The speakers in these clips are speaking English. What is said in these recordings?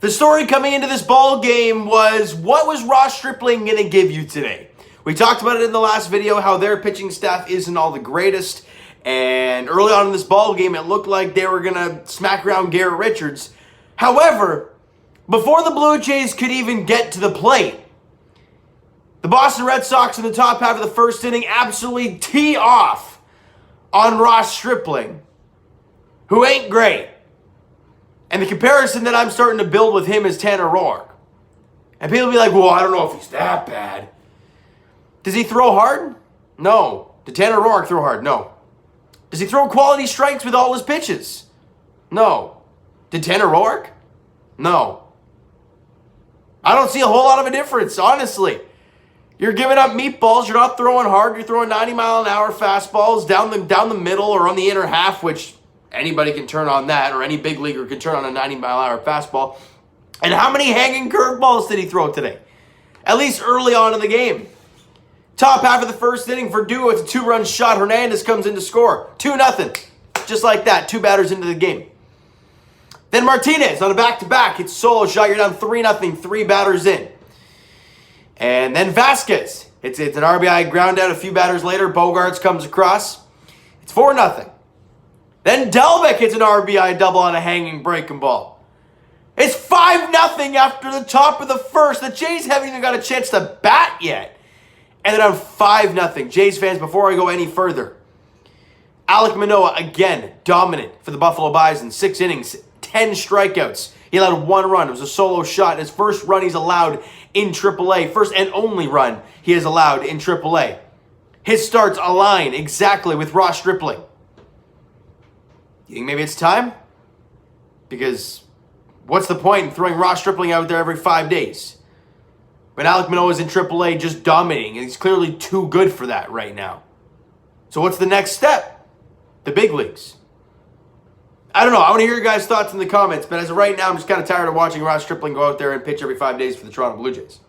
The story coming into this ball game was, what was Ross Stripling going to give you today? We talked about it in the last video, how their pitching staff isn't all the greatest. And early on in this ball game, it looked like they were going to smack around Garrett Richards. However, before the Blue Jays could even get to the plate, the Boston Red Sox in the top half of the first inning absolutely tee off on Ross Stripling, who ain't great. And the comparison that I'm starting to build with him is Tanner Roark. And people be like, well, I don't know if he's that bad. Does he throw hard? No. Did Tanner Roark throw hard? No. Does he throw quality strikes with all his pitches? No. Did Tanner Roark? No. I don't see a whole lot of a difference, honestly. You're giving up meatballs. You're not throwing hard. You're throwing 90-mile-an-hour fastballs down the middle or on the inner half, which anybody can turn on that, or any big leaguer can turn on a 90-mile-an-hour fastball. And how many hanging curveballs did he throw today? At least early on in the game. Top half of the first inning for Duo, it's a 2-run shot. Hernandez comes in to score. 2-0. Just like that, 2 batters into the game. Then Martinez on a back-to-back hits solo shot. You're down 3-0, 3 batters in. And then Vasquez. It's an RBI ground out a few batters later. Bogarts comes across. It's 4-0. Then Delbeck hits an RBI double on a hanging breaking ball. It's 5-0 after the top of the first. The Jays haven't even got a chance to bat yet. And then I'm 5-0. Jays fans, before I go any further, Alek Manoah, again, dominant for the Buffalo Bison. 6 innings, 10 strikeouts. He allowed 1 run. It was a solo shot. His first run he's allowed in AAA. First and only run he has allowed in AAA. His starts align exactly with Ross Stripling. You think maybe it's time? Because what's the point in throwing Ross Stripling out there every 5 days? But Alek Manoah is in AAA just dominating, and he's clearly too good for that right now. So what's the next step? The big leagues. I don't know. I want to hear your guys' thoughts in the comments, but as of right now, I'm just kind of tired of watching Ross Stripling go out there and pitch every 5 days for the Toronto Blue Jays.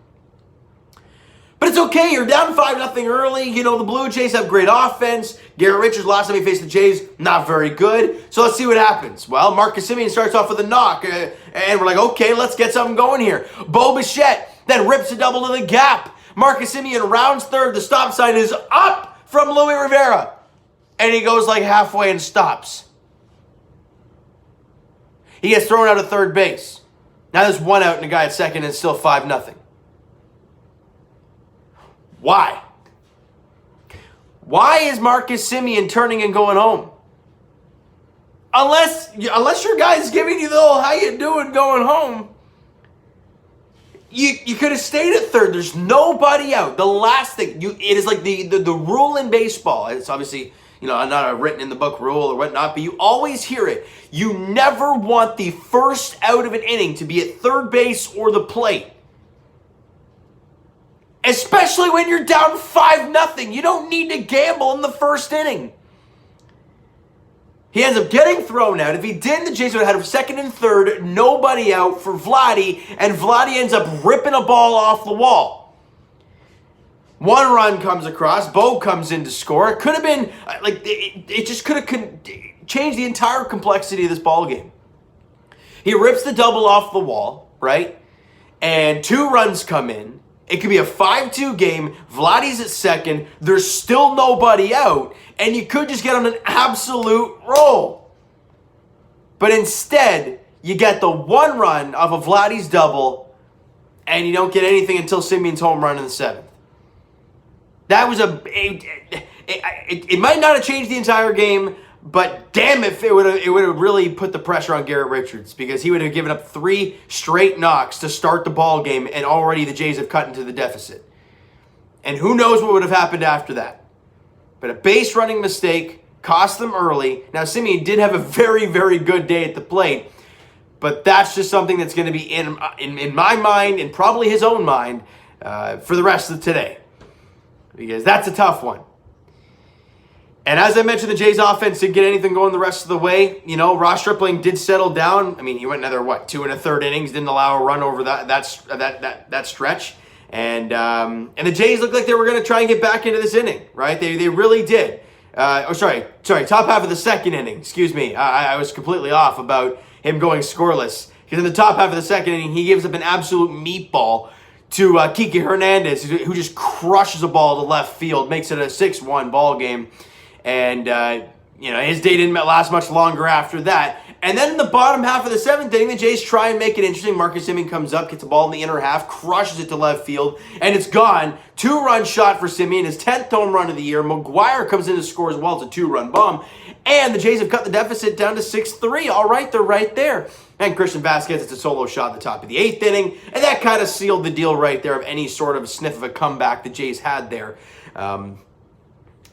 But it's okay. You're down 5-0 early. You know, the Blue Jays have great offense. Garrett Richards, last time he faced the Jays, not very good. So let's see what happens. Well, Marcus Semien starts off with a knock, and we're like, okay, let's get something going here. Bo Bichette then rips a double to the gap. Marcus Semien rounds third. The stop sign is up from Louis Rivera. And he goes like halfway and stops. He gets thrown out of third base. Now there's 1 out and a guy at second, and it's still 5-0. Why? Why is Marcus Semien turning and going home? Unless your guy's giving you the whole how you doing going home. You could have stayed at third. There's nobody out. The last thing, it is like the rule in baseball. It's obviously, not a written in the book rule or whatnot, but you always hear it. You never want the first out of an inning to be at third base or the plate. Especially when you're down 5-0. You don't need to gamble in the first inning. He ends up getting thrown out. If he didn't, the Jays would have had second and third, nobody out for Vladdy, and Vladdy ends up ripping a ball off the wall. 1 run comes across. Bo comes in to score. It could have been, it just could have changed the entire complexity of this ball game. He rips the double off the wall, right? And 2 runs come in. It could be a 5-2 game. Vladdy's at second. There's still nobody out. And you could just get on an absolute roll. But instead, you get the 1 run of a Vladdy's double, and you don't get anything until Semien's home run in the 7th. That was it might not have changed the entire game, but damn if it would have really put the pressure on Garrett Richards, because he would have given up 3 straight knocks to start the ball game, and already the Jays have cut into the deficit. And who knows what would have happened after that. But a base running mistake cost them early. Now, Semien did have a very, very good day at the plate, but that's just something that's going to be in my mind, and probably his own mind, for the rest of today. Because that's a tough one. And as I mentioned, the Jays offense didn't get anything going the rest of the way. Ross Stripling did settle down. I mean, he went another, 2 1/3 innings, didn't allow a run over that stretch. And the Jays looked like they were going to try and get back into this inning, right? They really did. Sorry, top half of the second inning. Excuse me. I was completely off about him going scoreless. Because in the top half of the second inning, he gives up an absolute meatball to Kike Hernandez, who just crushes a ball to left field, makes it a 6-1 ball game. And, his day didn't last much longer after that. And then in the bottom half of the seventh inning, the Jays try and make it interesting. Marcus Semien comes up, gets the ball in the inner half, crushes it to left field, and it's gone. 2-run shot for Semien, his 10th home run of the year. McGuire comes in to score as well. It's a 2-run bomb. And the Jays have cut the deficit down to 6-3. All right, they're right there. And Christian Vasquez, it's a solo shot at the top of the 8th inning. And that kind of sealed the deal right there of any sort of sniff of a comeback the Jays had there. And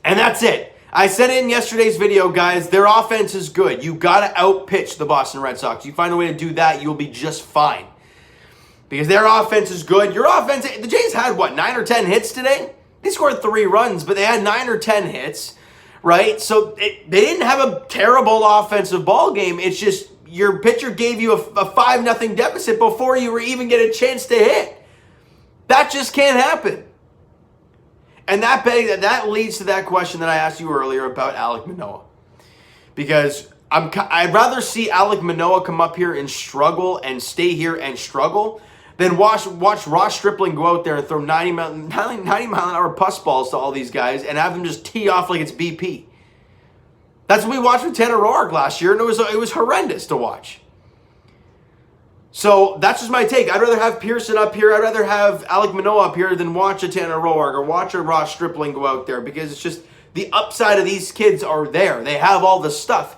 that's it. I said it in yesterday's video, guys. Their offense is good. You got to outpitch the Boston Red Sox. You find a way to do that, you'll be just fine. Because their offense is good. Your offense, the Jays had, 9 or 10 hits today? They scored 3 runs, but they had 9 or 10 hits, right? So they didn't have a terrible offensive ball game. It's just your pitcher gave you a 5-0 deficit before you were even get a chance to hit. That just can't happen. And that leads to that question that I asked you earlier about Alek Manoah. Because I'd rather see Alek Manoah come up here and struggle and stay here and struggle than watch Ross Stripling go out there and throw 90-mile-an-hour puss balls to all these guys and have them just tee off like it's BP. That's what we watched with Tanner Roark last year, and it was horrendous to watch. So that's just my take. I'd rather have Pearson up here. I'd rather have Alek Manoah up here than watch a Tanner Roark or watch a Ross Stripling go out there, because it's just the upside of these kids are there. They have all the stuff.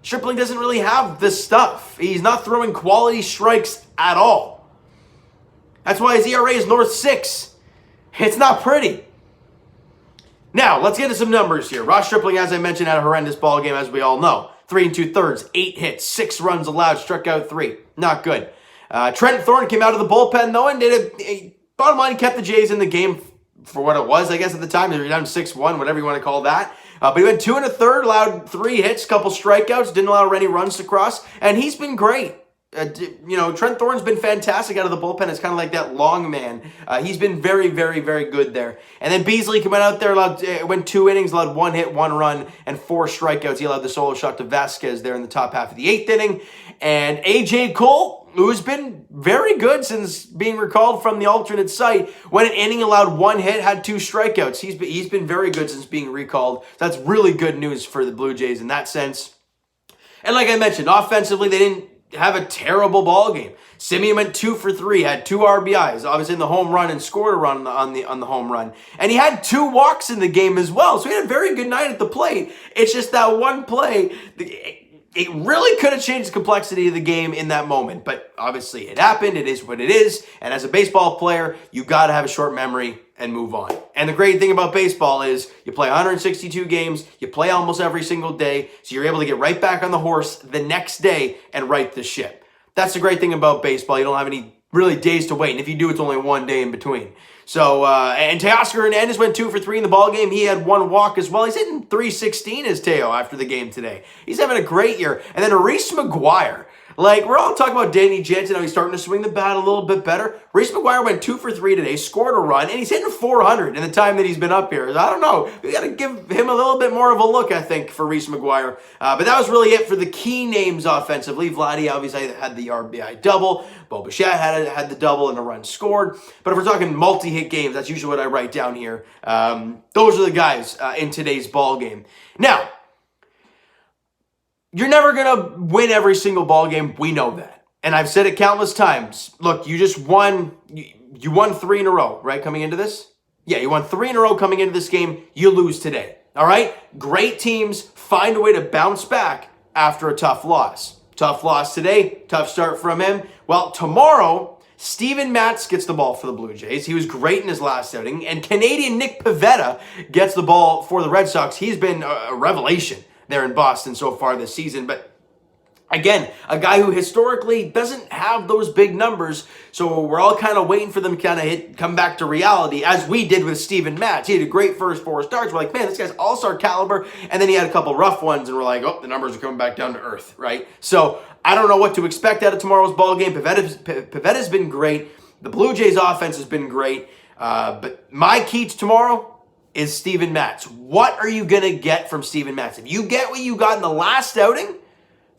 Stripling doesn't really have the stuff. He's not throwing quality strikes at all. That's why his ERA is north 6. It's not pretty. Now, let's get to some numbers here. Ross Stripling, as I mentioned, had a horrendous ball game, as we all know. 3 2/3, 8 hits, 6 runs allowed, struck out 3. Not good. Trent Thorne came out of the bullpen, though, and did bottom line, kept the Jays in the game for what it was, I guess, at the time. They were down 6-1, whatever you want to call that. But he went 2 1/3, allowed 3 hits, couple strikeouts, didn't allow any runs to cross, and he's been great. Trent Thorne's been fantastic out of the bullpen. It's kind of like that long man. He's been very, very, very good there. And then Beasley went out there, went 2 innings, allowed 1 hit, 1 run, and 4 strikeouts. He allowed the solo shot to Vasquez there in the top half of the 8th inning. And A.J. Cole, who's been very good since being recalled from the alternate site, went an inning, allowed 1 hit, had 2 strikeouts. He's been very good since being recalled. That's really good news for the Blue Jays in that sense. And like I mentioned, offensively, they didn't have a terrible ball game. Semien went 2 for 3, had 2 RBIs, obviously in the home run, and scored a run on the home run. And he had 2 walks in the game as well, so he had a very good night at the plate. It's just that one play, it really could have changed the complexity of the game in that moment. But obviously it happened, it is what it is, and as a baseball player, you got to have a short memory and move on. And the great thing about baseball is you play 162 games, you play almost every single day, so you're able to get right back on the horse the next day and right the ship. That's the great thing about baseball. You don't have any really days to wait, and if you do, it's only one day in between. So, and Teoscar Hernandez went 2 for 3 in the ball game. He had 1 walk as well. He's hitting .316 as Teo after the game today. He's having a great year. And then Reese McGuire. Like, we're all talking about Danny Jansen, how he's starting to swing the bat a little bit better. Reese McGuire went 2 for 3 today, scored a run, and he's hitting .400 in the time that he's been up here. I don't know. We got to give him a little bit more of a look, I think, for Reese McGuire. But that was really it for the key names offensively. Vladdy obviously had the RBI double. Bo Bichette had the double and a run scored. But if we're talking multi-hit games, that's usually what I write down here. Those are the guys in today's ball game. Now, you're never going to win every single ball game. We know that. And I've said it countless times. Look, you just won. You won 3 in a row, right, coming into this? Yeah, you won 3 in a row coming into this game. You lose today. All right? Great teams find a way to bounce back after a tough loss. Tough loss today. Tough start from him. Well, tomorrow, Steven Matz gets the ball for the Blue Jays. He was great in his last outing. And Canadian Nick Pivetta gets the ball for the Red Sox. He's been a revelation there in Boston so far this season. But again, a guy who historically doesn't have those big numbers, so we're all kind of waiting for them to kind of come back to reality, as we did with Steven Matz. He had a great first 4 starts. We're like, man, this guy's all-star caliber. And then he had a couple rough ones, and we're like, oh, the numbers are coming back down to earth, right? So I don't know what to expect out of tomorrow's ball game. Pivetta's been great. The Blue Jays offense has been great. But my key to tomorrow is Steven Matz. What are you going to get from Steven Matz? If you get what you got in the last outing,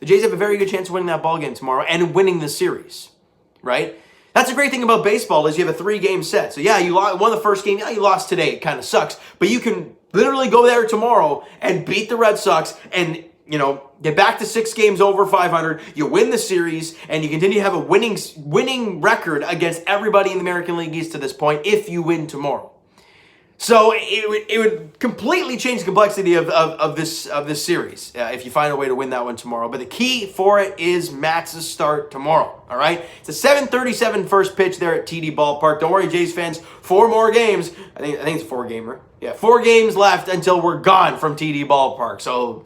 The Jays have a very good chance of winning that ball game tomorrow and winning the series, right? That's a great thing about baseball is you have a 3-game set. So yeah, you won the first game. Yeah, you lost today. It kind of sucks. But you can literally go there tomorrow and beat the Red Sox and, get back to 6 games over 500. You win the series and you continue to have a winning record against everybody in the American League East to this point if you win tomorrow. So it would completely change the complexity of this series if you find a way to win that one tomorrow. But the key for it is Matz's start tomorrow. All right, it's a 7:37 first pitch there at TD Ballpark. Don't worry, Jays fans, 4 more games. I think it's a 4-gamer. Yeah, 4 games left until we're gone from TD Ballpark. So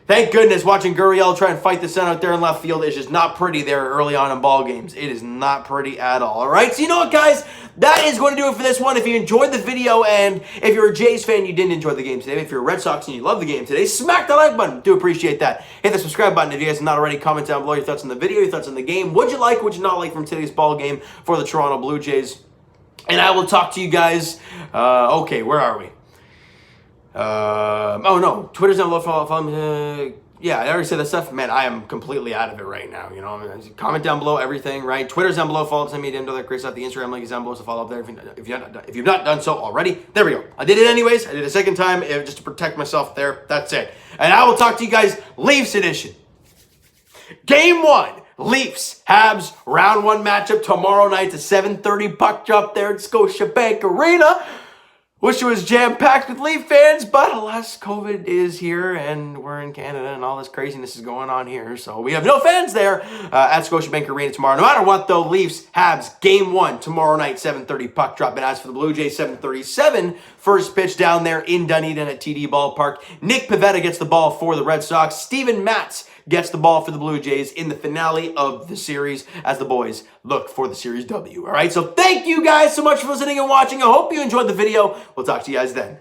thank goodness watching Gurriel try and fight the sun out there in left field is just not pretty there early on in ball games. It is not pretty at all. All right, so you know what, guys? That is going to do it for this one. If you enjoyed the video and if you're a Jays fan, you didn't enjoy the game today. If you're a Red Sox and you love the game today, smack the like button. Do appreciate that. Hit the subscribe button if you guys have not already. Comment down below your thoughts on the video, your thoughts on the game. What'd you like, what'd you not like from today's ball game for the Toronto Blue Jays? And I will talk to you guys. Okay, where are we? Oh no, Twitter's down below. Follow me. Yeah, I already said that stuff. Man, I am completely out of it right now. Comment down below everything, right? Twitter's down below. Follow me, Dan Doyle, Chris. The Instagram link is down below, so follow up there if you've not done so already. There we go. I did it anyways. I did it a second time just to protect myself there. That's it. And I will talk to you guys Leafs edition. Game 1. Leafs, Habs, round 1 matchup tomorrow night. It's a 7:30 puck drop there at Scotiabank Arena. Wish it was jam-packed with Leaf fans, but alas, COVID is here, and we're in Canada, and all this craziness is going on here. So we have no fans there at Scotiabank Arena tomorrow. No matter what, though, Leafs, Habs, Game 1 tomorrow night, 7:30 puck drop. And as for the Blue Jays, 7:37 first pitch down there in Dunedin at TD Ballpark. Nick Pivetta gets the ball for the Red Sox. Steven Matz gets the ball for the Blue Jays in the finale of the series as the boys look for the series W. All right, so thank you guys so much for listening and watching. I hope you enjoyed the video. We'll talk to you guys then.